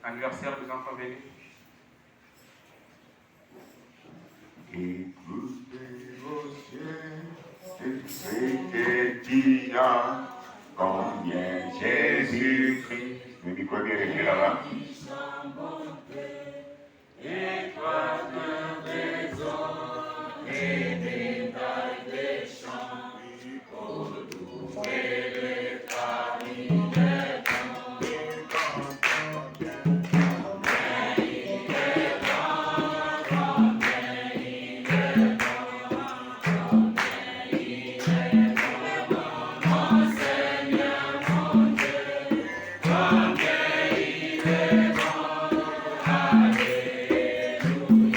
Anniversaire des enfants bénis. Écoutez vos cieux, c'est qui a combien Jésus-Christ. Mais du quoi bien écrit là-bas? Équateur des eaux et des dalles des champs, pour trouver les familles des temps. Hallelujah.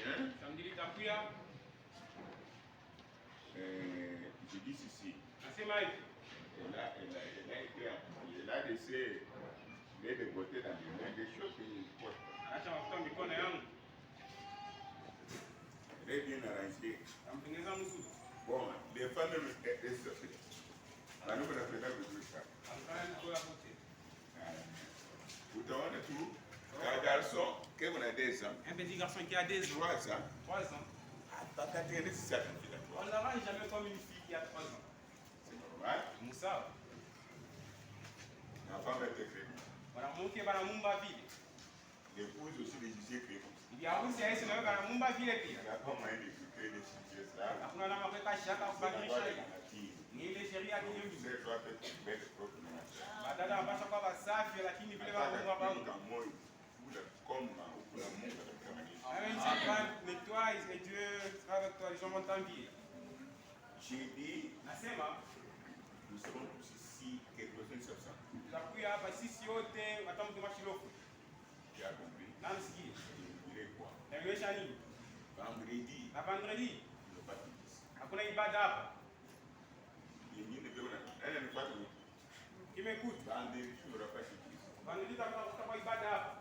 prochain, samedi litakuya. je dis ceci. Nasema hivi. Elle a laissé les dégoter dans les mains des choses qui portent. Acha mafuta mikono yangu. Elle est bien arrangée. Namtengeneza mzuri. Bon, les femmes nous on a fait ça. Amkana nikola kote. Utaona tu un garçon qui a 2 ans. Un petit garçon qui a 2 ans. 3 ans. 3 ans. Atakatengeneza sasa. On n'avance jamais comme une fille qui a 3 ans. C'est normal. Musa. La femme est créée. Mwanamke banamumba vile. L'épouse aussi les juger créés. Bibi harusi yeye nawe banamumba vile pia. Il y a pas moyen de créer des sujets là. Hakuna namna kuweka shaka kubadilisha. Ni ile sheria kinyume. C'est toi qui mets le propre ménage. Badala wanapaswa kuwa wasafi lakini vile wanamunga bangu. Comme la Mungu atakutamania. Même si toi nettoie et Dieu sera avec toi, les gens vont t'envier. J'ai dit, Nasema nous serons tous ici quelque chose de ça. tutakuya hapa sisi wote watamtuma Shilofu. Tu as compris? Namsikie. Je dirais quoi? Naelewesha nini? Vendredi, Na vendredi le baptiste. hakuna ibada hapa. Yengine ndio na nipate. Kimekuta. Vendredi tu n'auras pas de Christ. Vendredi tutakuwa ibada hapa.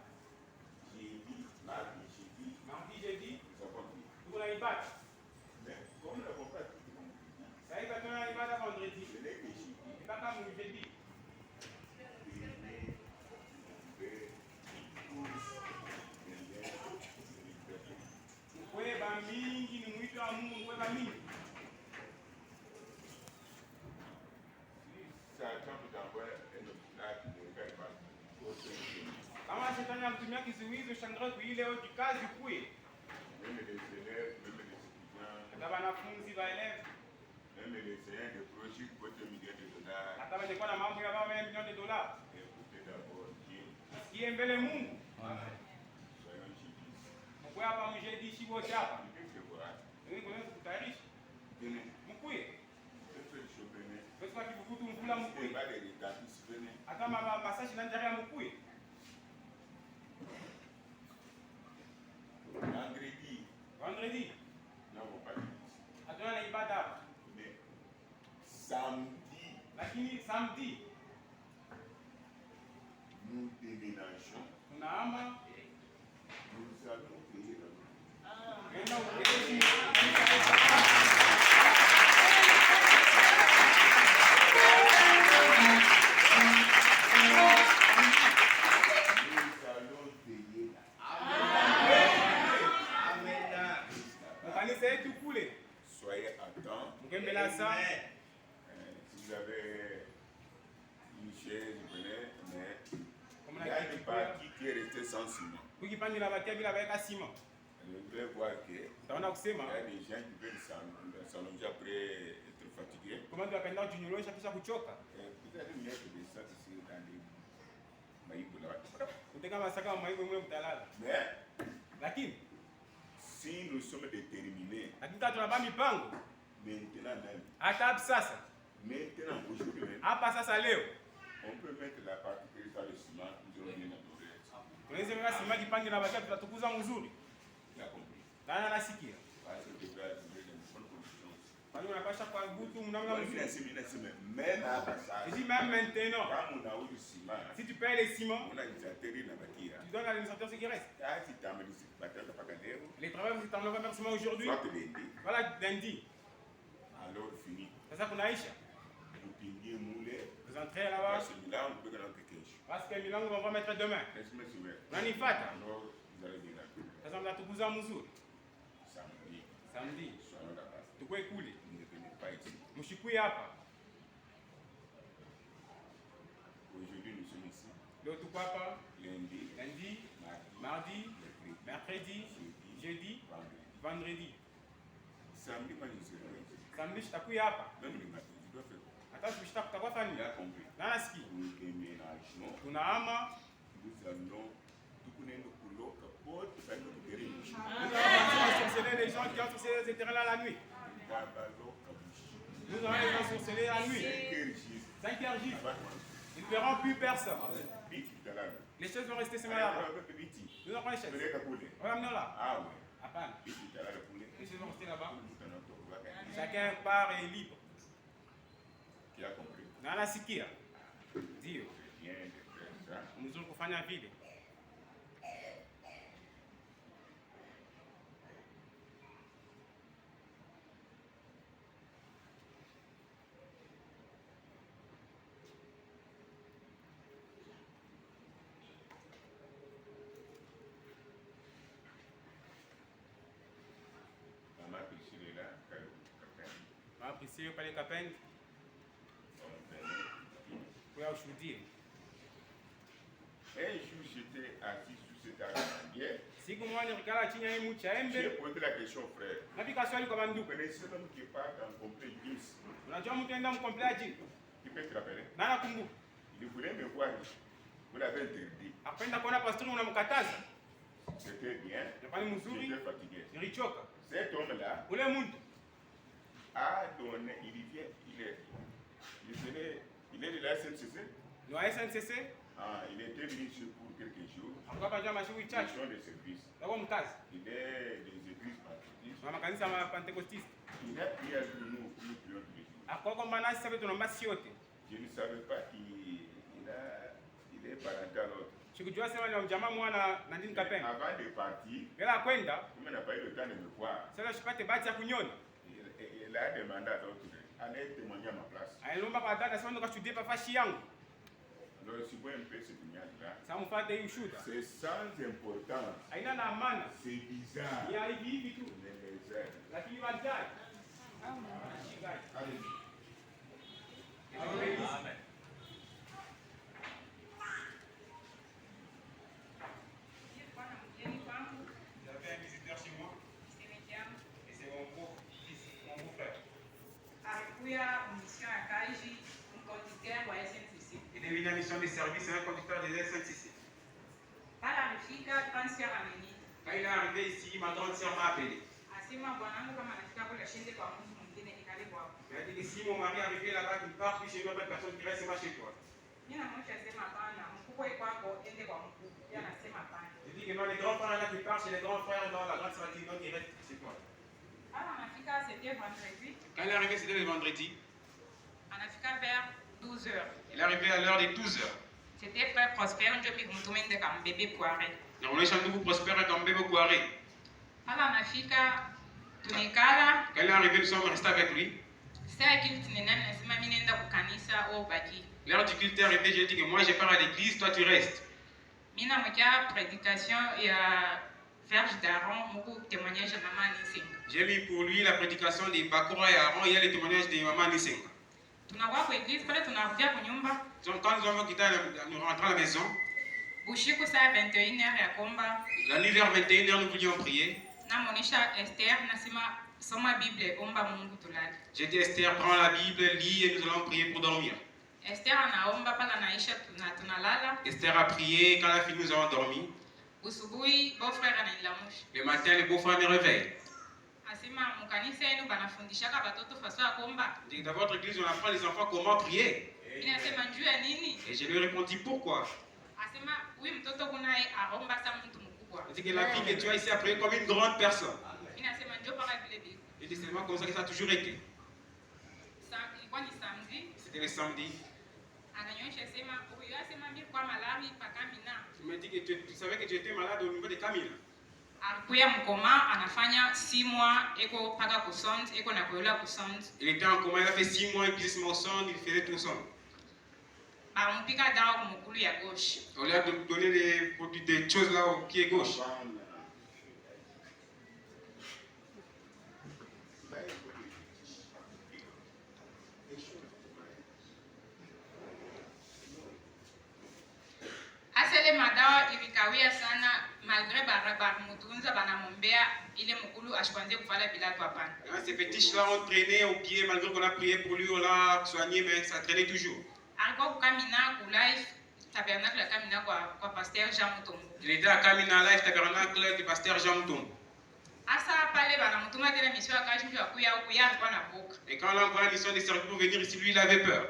Jeudi, mardi, jeudi, Mardi, jeudi nous avons dit. tuko na ibada. Mais comme nous n'avons pas tout le monde, Sasa hivi tuna ibada vendredi. je l'ai dit jeudi. Mpaka mu jeudi. Mkweba mingi ni mwito wa Mungu, mkweba mingi. Kama shetani anakutumia kizuizi ushangae kuile au kikazi kuye. Même les élèves, même les étudiants, Hata wanafunzi waelewe. même les enseignants de projets qui coûtent $1 million. Hata wangekuwa na mambo ya baba $1 million. Écoutez d'abord Dieu. Sikie mbele Mungu. Soyons jeudis. Mkwe hapa mjeudi shibo hapa. Il fait quoi? Ndio kuna kutayarisha. Venez. Mkwe. Faites chaud, venez. Kwa kibukutu mkula Il mkwe. n'y a pas de rédemption, venez. Hata mama masashi na njara ya mkwe. Vendredi, Vendredi nous n'avons pas de messe. hatuna na ibada hapa. Mais samedi, Lakini samedi nous déménageons. tunahama Nous allons payer la nuit. kwenda uketi. Nous allons payer la Kanisa yetu kule. Soyez à temps. Mkembela sana. Si vous avez une chaise, venez, mais Kama il y a na une partie qui est restée sans ciment. kukipande la bakia bila weka sima. Je voudrais voir qu'il y Utaona kusema a des gens qui veulent s'allonger après être fatigués. kama ndio akaenda kujinyorosha kisha kuchoka. Vous allez mettre des sacs ici dans les maïbou là. Uteka masaka maigo mwe mtalala. Mais Lakini si nous sommes déterminés, kama tunabeba mipango maintenant même, hata hapa sasa. maintenant, aujourd'hui même, Hapa sasa leo on peut mettre la partie qui est dans le ciment, nous allons bien adorer. tunaweza weka sima kipande la bakia tutatukuza mzuri. Tu as compris? Nani anasikia? Parce que tu dois être dans une bonne condition. Kwani unapasha kwa gutu mnamna mzuri. Même à ça, Je dis même maintenant, quand on a eu le ciment, si tu payes les ciments, on a des atterri dans la bâtisse. tu donnes à l'administrateur ce qui reste. Si tu as mis le bâtiment, tu n'as pas gagné. Les travailleurs si tu en remerciement aujourd'hui, Soit lundi, voilà lundi. alors fini. Sasa kunaisha. Nous pinguer moulé. Vous entrez là-bas Parce que là, on peut gagner quelque chose. parce que milango on va mettre demain. Laisse-moi soumettre. Unanifuata? Alors, vous allez bien là. Sasa mtatukuza mzuri. Samedi, Samedi soyons là-bas. tukue kule. Ne venez pas ici. Mshikue hapa. Aujourd'hui, nous sommes ici. Leo tuko hapa Lundi, lundi, mardi, mardi, mercredi, jeudi, vendredi. vendredi. Samedi, quand nous serons ici, Samedi tutakuya hapa. même le matin, tu dois faire quoi? Hata tukishita kutakuwa Tu fani. as compris. Na nasikia. Nous déménageons. Tunahama. Nous allons tout connaître pour porte, faire notre terrain. Nous allons sorceler les gens qui ont sur ces terrains-là la nuit. Nous allons les ensorceler la nuit. 5 heures J. Ils ne verront plus personne. Les choses vont rester semaines là. Nous allons prendre les chaises. Regarde-nous là. Ah ouais. À Hapana. Et tu t'as reculé. Les choses vont rester là-bas. Tout un autre va gagner. Chacun part et est libre. Qui a compris? Na anasikia. Ndio. Bien de faire ça. Mzuri kufanya vile. Maman Priscille est là, Captain. Mama Priscille pale Kapendi. Kwa ushuhudie. Un jour, j'étais assis sur cet arbre hier. Siku moja nikikala chini ya hii mti ya J'ai embe, posé la question, frère. napika swali kwa Vous banduku. connaissez cet homme qui part en complet Gims? Unajua mtu enda mkomplaji? Qui peut te rappeler? Na nakumbuka. Il voulait me voir. Vous l'avez interdit. Apenda kuona pastori unamkataza. C'était bien. Napani mzuri, J'étais fatigué. nilichoka. Cet homme-là Ule mtu a donné, il est de la SNCC. ni wa SNCC, Ah, il était venu ici pour quelques jours. alikuwa kajua mashughuli chache. Mission de service. Yako mkazi. Il est des églises baptistes. Na makanisa ya Pentecostisti. Il a prié avec nous pour nous prions tous les jours. Akwa kwamba nasi sasa tunaomba sisi yote. Je ne savais pas qu'il est parental l'autre. Sikujua sema ni mjamaa mwana na ndini Kapendi. Avant de partir, Bila kwenda, comme il n'a pas eu le temps de me voir, sasa sipate bahati ya kunyona. il a demandé à l'autre d'aller témoigner à ma place. Aliomba kwa dada sema ndo kashuhudie pafashi yangu. Alors, si vous voyez un peu ce témoignage-là, Sasa mfuate hii ushuhuda. c'est sans importance. Haina na maana. C'est bizarre. Ni ya hivi hivi tu. Mais les aides. Lakini wanjai. Allez. Amen. J'avais un visiteur chez moi et c'est mon beau-fils, mon beau-frère. Il est venu à mission de service, c'est un conducteur des SNCC. Quand il est arrivé ici, ma grande sœur m'a appelé. Il a dit que si mon mari est arrivé là-bas, qu'il part, puis chez une autre personne qui reste pas chez toi. Je dis que non, les grands frères là qui partent chez les grands frères, non, la grande sœur dit non, qui reste chez toi. Quand il est arrivé, c'était le vendredi. Il est arrivé à l'heure des 12 heures. C'était frère Prosper, ndio mtumende kama bébé poire. Na unaisha ndugu Prosper comme bébé Kouaré. Hala anafika tumekala. Quand il est arrivé, nous sommes restés avec lui. Sasa kitu tunenana nasema mimi naenda kukanisa au baki. L'heure du culte est arrivée, j'ai dit que moi je pars à l'église, toi tu restes. Mimi na mkia prédication ya Vierge d'Aaron, moko témoignage de maman Nisenga. J'ai mis pour lui la prédication des Bakora et Aaron, il y a les témoignages de maman Nisenga. Tunakuwa kwa église pale tunarudia kwa nyumba. Donc quand nous avons quitté, nous rentrons à la maison. Bushiku saa 21h ya komba. La nuit vers 21h, nous voulions prier. Na monisha Esther nasema soma Bible omba Mungu tulale. J'ai dit Esther, prends la Bible, lis et nous allons prier pour dormir. Esther anaomba pala naisha tunalala. Esther a prié, quand la fille nous avons dormi. Usubuhi beau frère ananilamusha. Le matin, le beau-frère me réveille. Asema mkanisa yenu banafundishaka batoto faso ya komba. Il dit, dans votre église, on apprend les enfants comment prier. Inasema njuu ya nini? Et je lui ai répondu, pourquoi? Asema huyu mtoto kunaye aomba sa mtu mkubwa. Il dit que la fille que tu as ici a prié comme une grande personne. Inasema njoo paka vile vile. Il dit, c'est vraiment comme ça que ça a toujours été. Ilikuwa ni samedi. C'était le samedi. Ananyonyesha sema huyu asema mimi kwa malari paka mina. Tu m'as dit que tu savais que tu étais malade au niveau de Camille. Alikuya mkoma anafanya 6 mois eko paka kusond eko na kuyola kusond. Il était en coma, il a fait 6 mois, il faisait son son, il faisait tout son. Bampika dawa kumukulu ya gauche. On lui a donné des choses là au pied gauche. Asele madawa ilikawia sana malgré banamutunza banamombea ile mukulu ashikwanze kuvala bilatu hapana. Ces fétiches là ont traîné au pied malgré qu'on a prié pour lui, on l'a soigné, mais ça traînait toujours. Alikuwa kukamina ku live tabernacle ya kamina kwa pasteur Jean Mutombo. Il était à Camina Life Tabernacle du pasteur Jean Mutombo. Asa pale banamutuma tena mission ya kazi ya kuya huku ya alikuwa na boka. Et quand on l'a envoyé à la mission de service pour venir ici, lui il avait peur.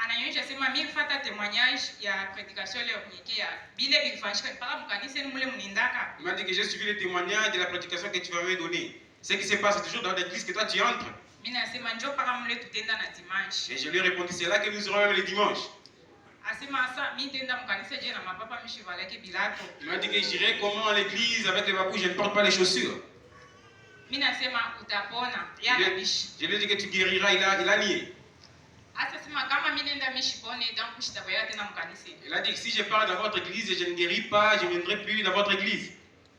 ananyonyesha sema mimi fata témoignage ya prédication leo nikia bile bilifanyika mpaka mkanisa ni mule mnindaka. Il m'a dit que j'ai suivi les témoignages de la prédication que tu vas me donner. Ce qui se passe toujours dans l'église que toi tu entres. Mimi nasema njoo mpaka mule tutenda na dimanche. Et je lui ai répondu, c'est là que nous serons même les dimanches. Asema asa mimi tenda mkanisa je na mapapa mishivaleke bilato. Il m'a dit que j'irai comment à l'église avec les babous, je ne porte pas les chaussures. Mimi nasema utapona. Ya bishi. Je lui ai dit que tu guériras, il a nié. Asa sema kama mimi nenda mishipone donc kushitaboya tena mkanisa. Il a dit que si je pars dans votre église et je ne guéris pas, je ne viendrai plus dans votre église.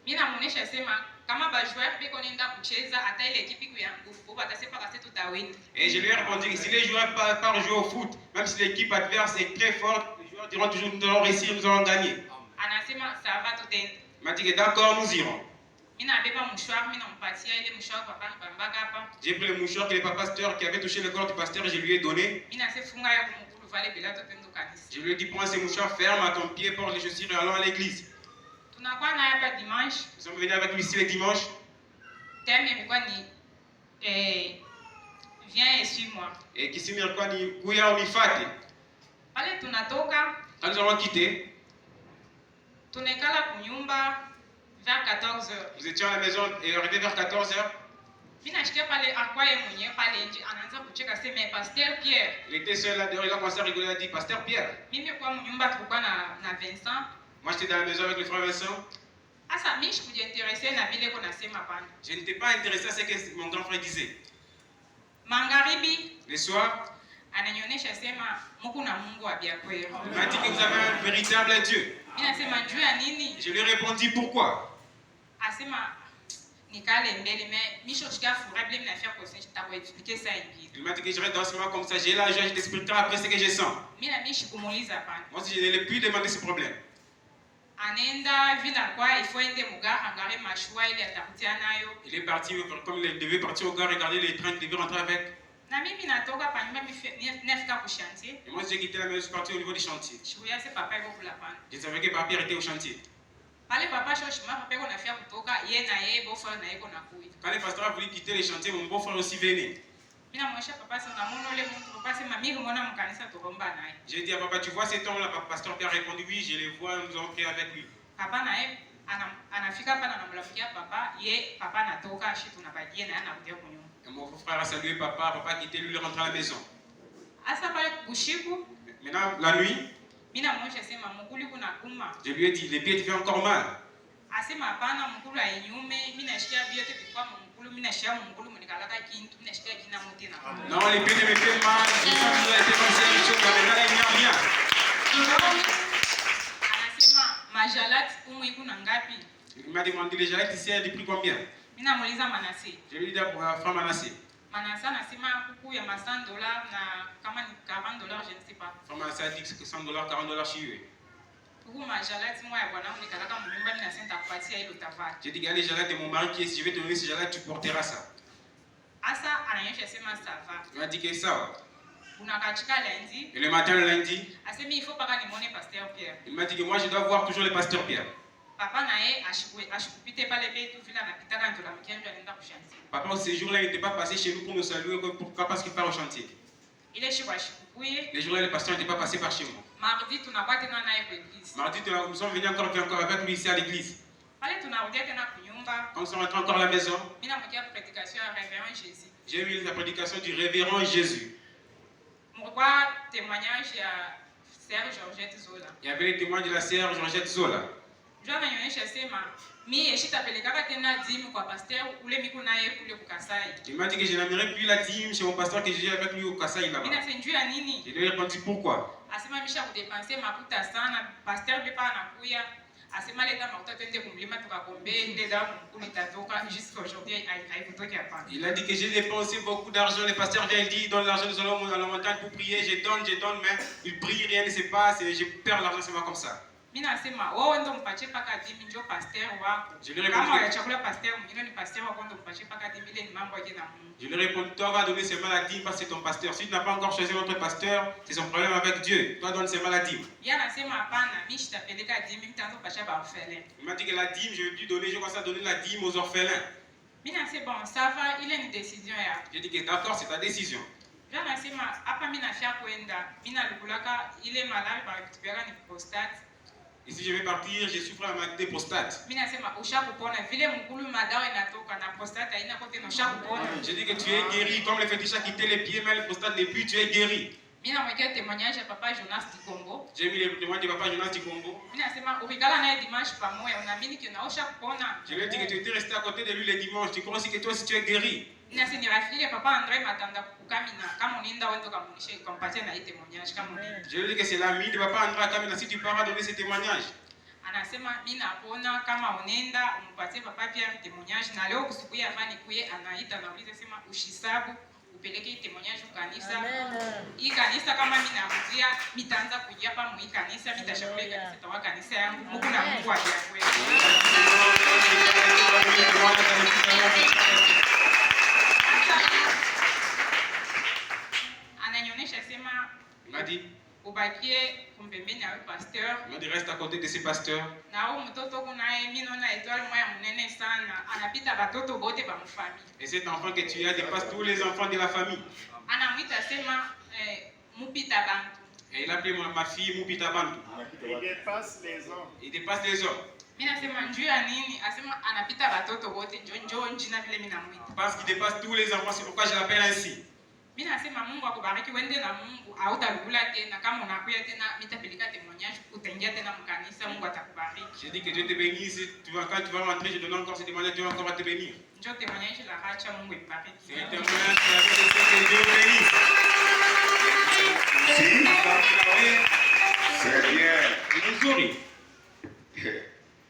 Mimi namuonesha sema kama ba joueur biko nenda kucheza hata ile ekipi yangu boba atasepa kasi tutawin. Et je lui ai répondu que si les joueurs partent jouer au foot, même si l'équipe adverse est très forte, les joueurs diront toujours nous allons réussir, nous allons gagner. Anasema ça va tutenda. Il m'a dit que d'accord, nous irons. Mimi nabeba mshwari mimi nampatia ile mshwari papa nibambaka hapa. J'ai pris le mouchoir que le pasteur qui avait touché le corps du pasteur et je lui ai donné. Mimi nasefunga yo kumukulu vale bilato tendo kanisa. Je lui ai dit prends ces mouchoirs, ferme à ton pied, porte les chaussures et allons à l'église. Tunakuwa na hapa dimanche. Nous sommes venus avec lui ici les dimanches. Thème ilikuwa ni viens et suis-moi. Et qui s'est mis quoi ni kuya unifate. Pale tunatoka, Quand nous avons quitté, tunekala kunyumba vers 14h. nous étions à la maison et arrivé vers 14h. Mimi nashikia pale akwaye mwenyewe pale nje anaanza kucheka sema pasteur Pierre. Il était seul là dehors, il a commencé à rigoler, il a dit pasteur Pierre. Mimi kwa mnyumba tulikuwa na Vincent. Moi j'étais dans la maison avec le frère Vincent. Asa mimi sikujiinteresser na vile kuna sema pana. Je n'étais pas intéressé à ce que mon grand frère disait. Magharibi Le soir, ananionyesha sema Mungu na Mungu wa Biakweli. il m'a dit que vous avez un véritable Dieu. Mimi nasema juu ya nini? Je lui ai répondu pourquoi. Asema nikale mbele mais misho shika furaha mimi nafia kosi nitakuexpliquer ça hivi. Il m'a dit que je reste dans ce moment comme ça, j'ai la joie, je t'expliquerai après ce que je sens. Mimi na mishi kumuuliza pana. Moi aussi je n'allais plus demander ce problème. Anaenda vila kwa ifo ende mugara ngare mashua ile atakutia nayo. Il est parti, comme il devait partir au gare, regarder les trains qu'il devait rentrer avec. Na mimi natoka pa nyumba nafika ku chantier. Et moi j'ai quitté la maison, je suis parti au niveau du chantier. Shuya se papa yuko kula pana. Je savais que papa était au chantier. Pale papa shoshima papa yuko nafia kutoka ye na ye bofa na yeko na kuita. Quand le pasteur a voulu quitter le chantier, mon beau-frère aussi venait. Mimi namwonyesha papa sasa namuona ule mtu papa sema mimi ngona mkanisa tukomba naye. J'ai dit à papa, tu vois cet homme-là? Pasteur Pierre a répondu oui, je le vois, nous allons prier avec lui. Papa naye anafika hapa na anamlafikia papa, ye papa anatoka shi tunabadia na anakuja kunyumba. Et mon frère a salué papa, papa a quitté, lui il est rentré à la maison. Asa pale bushiku, Maintenant, la nuit, mimi namwonyesha sema mkulu kuna kuma. je lui ai dit, les pieds te font encore mal. Asema hapana mkulu ainyume, mimi nashikia vyote vikwa mkulu, mimi nashikia mkulu mnikalaka kintu, mimi nashikia kina mote na. Non, les pieds ne me font mal, je sens que j'ai été passé à une chose, mais maintenant il n'y a rien. Anasema majalati umu iko na ngapi? Il m'a demandé les jalets ici, elle a pris combien? Mimi namuuliza Manase. Je lui ai dit pour la femme Manassé. Manase anasema kuku ya $100 na kama ni $40 je ne sais pas. Femme Manassé a dit que $100, $40 chez lui. Kuku majalati mwa ya bwana unikalaka mnyumba mimi nasema kupatia ile utavaa. J'ai dit, regarde les jalets de mon mari qui est, si je vais te donner ces jalets, tu porteras ça. Asa ananyesha sema ça va. Il m'a dit que ça. Unakachika lundi. Et le matin, le lundi, Asema il faut pas que nimone pasteur Pierre. il m'a dit que moi je dois voir toujours le pasteur Pierre. Papa naye ashikupite pale betu vile anapitaka ndio mkianjo anaenda kushantia. Papa, ce jour-là, il n'était pas passé chez nous pour nous saluer. Pourquoi? Parce qu'il part au chantier. Ile shiko ashikupuye. Les jours-là, le pasteur n'était pas passé par chez moi. Mardi tunakuwa tena naye kwa église. Mardi, nous sommes venus encore avec lui ici à l'église. Pale tunarudia tena kunyumba. Quand nous sommes rentrés encore à la maison, Mimi namkia prédication ya révérend Jésus. j'ai vu la prédication du révérend Jésus. Mkwa témoignage ya Sœur Georgette Zola. Il y avait les témoins de la sœur Georgette Zola. Ndio ananionyesha sema mimi yeshitapelekaka tena dimu kwa pasteur ule miku naye kule kukasai. Il m'a dit que je n'amènerai plus la dîme chez mon pasteur que j'ai avec lui au Kassai là-bas. Mimi nasenjua nini? Je lui ai répondu pourquoi. Asema misha kudepanser makuta sana, pasteur pepa anakuya. Asema leta makuta twende kumlima tukakombe ile dawa mkulu itatoka jusqu'à aujourd'hui haikutoki hapa. Il a dit que j'ai dépensé beaucoup d'argent. Le pasteur vient, il dit donne l'argent, nous allons à la montagne pour prier. Je donne, mais il prie, rien ne se passe et je perds l'argent, c'est moi comme ça. Mimi nasema wewe ndio mpatie paka dimi njoo pasteur wako. Kama ya chakula pasteur mwingine ni pasteur wako ndio mpatie paka dimi ile ni mambo yake na Mungu. Je lui réponds, toi va donner ses maladies parce que c'est ton pasteur. Si tu n'as pas encore choisi notre pasteur, c'est son problème avec Dieu. Toi donne ses maladies. Yeye anasema hapana, mimi sitapeleka dimi, mtaanza kupasha ba orphelin. Il m'a dit que la dîme, je vais lui donner, je commence à donner la dîme aux orphelins. Mimi nasema bon, ça va, ile ni décision ya. J'ai dit que d'accord, c'est ta décision. Ndio nasema hapa mimi nafia kwenda. Mimi nalukulaka ile malaria bakitubeka ni prostate. Et si je vais partir, j'ai souffert la maladie des prostates. Mimi nasema ushakupona vile mkulu madawa inatoka na prostate haina kote na ushakupona. Je dis que tu es guéri comme le fétiche a quitté les pieds, mais le prostate n'est plus, tu es guéri. Mimi namwekea témoignage ya papa Jonas Dikombo. J'ai mis les témoignages de papa Jonas Dikombo. Mimi nasema ukikala naye dimanche pamoja unaamini que naosha kupona. Je lui ai dit que tu étais resté à côté de lui les dimanches. Tu crois aussi que toi aussi tu es guéri. Mimi nasema ni rafiki ya papa André Matanda kukamina kama unaenda wendo kamunishe kumpatia na hii témoignage kama unaenda. Je lui ai dit que c'est l'ami de papa André Kamina. Si tu pars à donner ces témoignages. Anasema mimi napona kama unaenda umpatie papa Pierre témoignage na leo kusubuhi afani kuye anaita na uliza sema ushisabu upeleke témoignage kanisa. Hii kanisa kama mimi narudia mitaanza kujia hapa mu kanisa mitashauri kanisa tawa kanisa yangu Mungu na Mungu aje kweli. Ananionyesha sema Il m'a dit, ubakie kumpembeni ya pasteur. il m'a dit reste à côté de ces pasteurs. Na huyu mtoto kunaye mimi naona étoile moya mnene sana anapita batoto bote ba mfamili. Et cet enfant que tu as dépasse tous les enfants de la famille. Anamwita sema mupita bantu. Et il a appelé ma fille Moupita Bantu. Il dépasse les hommes. Il dépasse les hommes. Mimi nasema njoo ya nini? Asema anapita batoto bote njoo njina vile mimi namuita. Parce qu'il dépasse tous les enfants, c'est pourquoi je l'appelle ainsi. Mimi nasema Mungu akubariki wende na Mungu hautalugula tena kama unakuya tena mitapeleka témoignage utaingia tena mkanisa Mungu atakubariki. J'ai dit que Dieu te bénisse. Quand tu vas rentrer, je donne encore ces témoignages, Dieu encore va te bénir. Njoo témoignage la racha Mungu ibariki. C'est un témoignage que Dieu bénisse. C'est bien. Ni nzuri.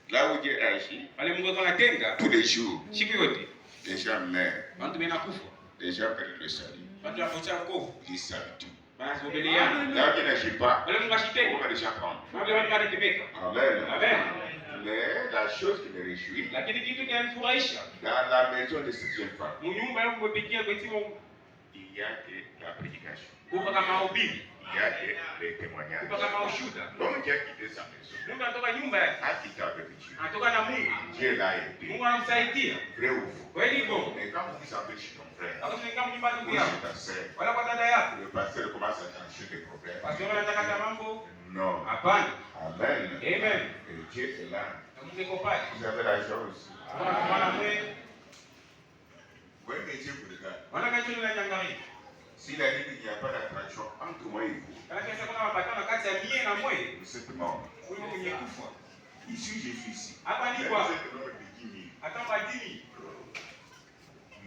Là où Dieu agit, Pale Mungu anatenga tous les jours, siku yote. les gens meurent, Watu wanakufa. les gens perdent le salut. Watu wanapotea nguvu. Ils s'habituent. Basi obeleana. Là où Dieu n'agit pas, Wale Mungu on ashitenge. va déjà prendre. Wale watu wanatemeka. Amen. Amen. Mais la chose qui me réjouit, Lakini kitu kinanifurahisha. dans la maison de cette jeune femme, Munyumba yangu kupikia kwetimo il y a de la prédication, kupa kama ubiri. il y a des témoignages. Kupa kama ushuda. L'homme qui a quitté sa maison, Mungu anatoka nyumba yake. a quitté avec Dieu. Anatoka na Mungu. Dieu l'a aidé. Mungu anamsaidia. Vrai ou faux? Kweli hivyo. Mais quand vous vous appelez chez ton frère, Hapo tunaingia nyumba ndugu ou yako. chez ta sœur, Wala kwa dada yako. le pasteur commence à trancher des problèmes. Pastor anataka hata mambo. Non. Hapana. Amen. Amen. Et Dieu est là. Na Mungu yuko pale. Vous avez la joie aussi. Wana mwe. Oui, mais Dieu vous regarde. Wana kacho ni nyangaria. S'il a dit qu'il n'y a pas d'attraction entre moi et vous, Kana kesa kuna mapatano kati ya mie na mwe. vous êtes mort. Wewe mwenye kufa. Ici, je suis ici. Hapa Mais ni vous kwa. êtes l'homme de 10 000. Hata madini.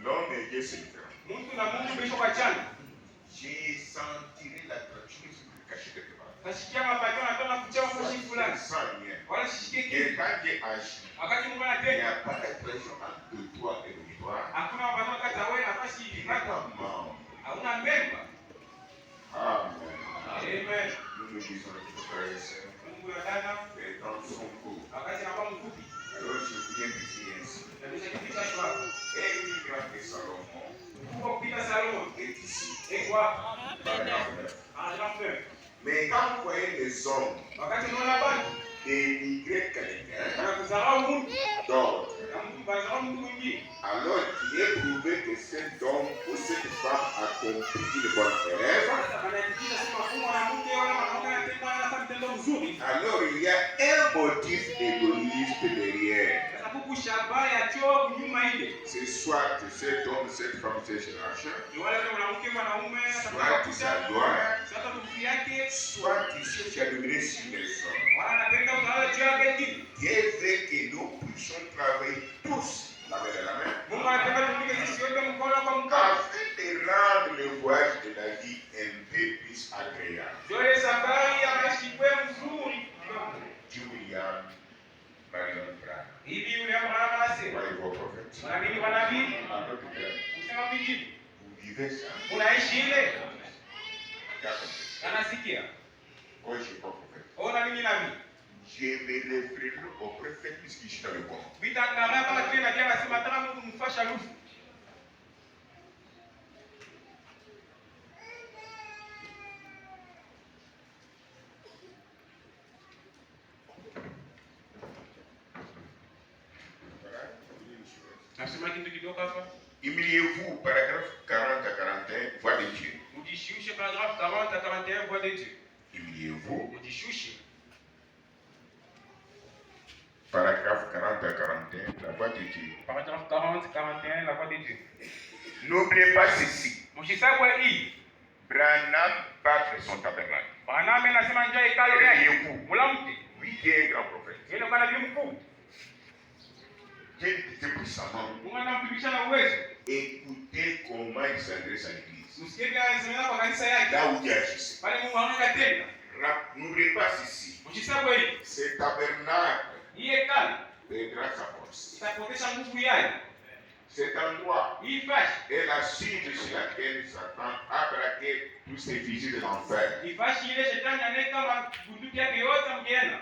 L'homme et Dieu, c'est différent. Mungu na Mungu bisho kwa chana. J'ai senti l'attraction qui se cachait quelque part. Tashikia mapatano atona kuchama kwa Je shifu fulani. sens rien. Wala shishike Et kitu. quand Dieu agit, Wakati Mungu il n'y anatenda. a pas d'attraction entre toi et toi. Hakuna mapatano kati ya wewe na basi Il hivi. n'est pas mort. Hauna memba. Amen. Amen. Nous nous disons, notre frère et sœur, Mungu ya dada. les temps sont courts. Wakati anakuwa mfupi. Alors je viens de dire ainsi. Kabisa kipita shwako. Et l'immigrant de Salomon Mungu kupita Salomo. est ici. Et quoi? Paragraphe 9. Anajua. Mais quand vous voyez les hommes Wakati unaona bado dénigrer quelqu'un anakudharau mtu d'autre, na mtu kudharau mtu mwingine, alors qu'il est prouvé que cet homme ou cette femme accomplit une bonne œuvre, anahakikisha sema kuwa mwanamke wala mwanaume anatenda anafanya mtendo mzuri, alors il y a un motif égoïste derrière. sababu shabaha ya choo nyuma ile C'est soit que cet homme, cette femme cherche l'argent, ni wale mwanamke mwanaume soit il s'adore, sasa mtu yake soit il cherche à dominer sur les hommes. wala anapenda utawala juu ya wengine. Dieu veut que nous puissions travailler tous la main dans la main, Mungu anataka tumike sisi wote mkono kwa mkono, afin de rendre le voyage de la vie un peu plus agréable. ndio safari ya maisha iwe mzuri. Julian Marion Brand. Hivi yule Abraham anasema, Voyez vos prophètes. wanabii wanabii En d'autres termes, kusema mwingine, vous vivez ça. unaishi ile Qu'est-ce anasikia. Moi, je suis pas prophète. Ona mimi nabii. Je me référerai au prophète puisqu'il est dans le monde. Vitangalia kama kile na jana sema tena Mungu mfasha lufu. Voilà, vous voulez une chose. Nasema kitu kidogo hapa. Humiliez-vous, paragraphe 40 à 41, voix de Dieu. Mujishushe, paragraphe 40 à 41, voix de Dieu. Humiliez-vous. Mujishushe. Paragraphe 40 à 41, la voix de Dieu. Paragraphe 40, 41, la voix de Dieu. N'oubliez pas ceci. Mujisabwe hii. Branham bâtit son tabernacle. Branham anasema njia hekalo yake. Mulamti. Oui, qui est un grand prophète. Yeye kwa nabii mkuu. Dieu dit puissamment. Mungu anamtumisha na uwezo. Écoutez comment il s'adresse à l'église. Msikie vile anasema kwa kanisa yake. Là où Dieu agit. Pale Mungu anaenda tena. N'oubliez pas ceci. Mujisabwe hii. Ce tabernacle Hii hekalo perdra sa force. itapoteza nguvu yake. Cet endroit Hii fashi. est la cible sur laquelle Satan a braqué tous ses fusils de l'enfer. Hii fashi ile shetani anaweka bunduki yake yote mkienda.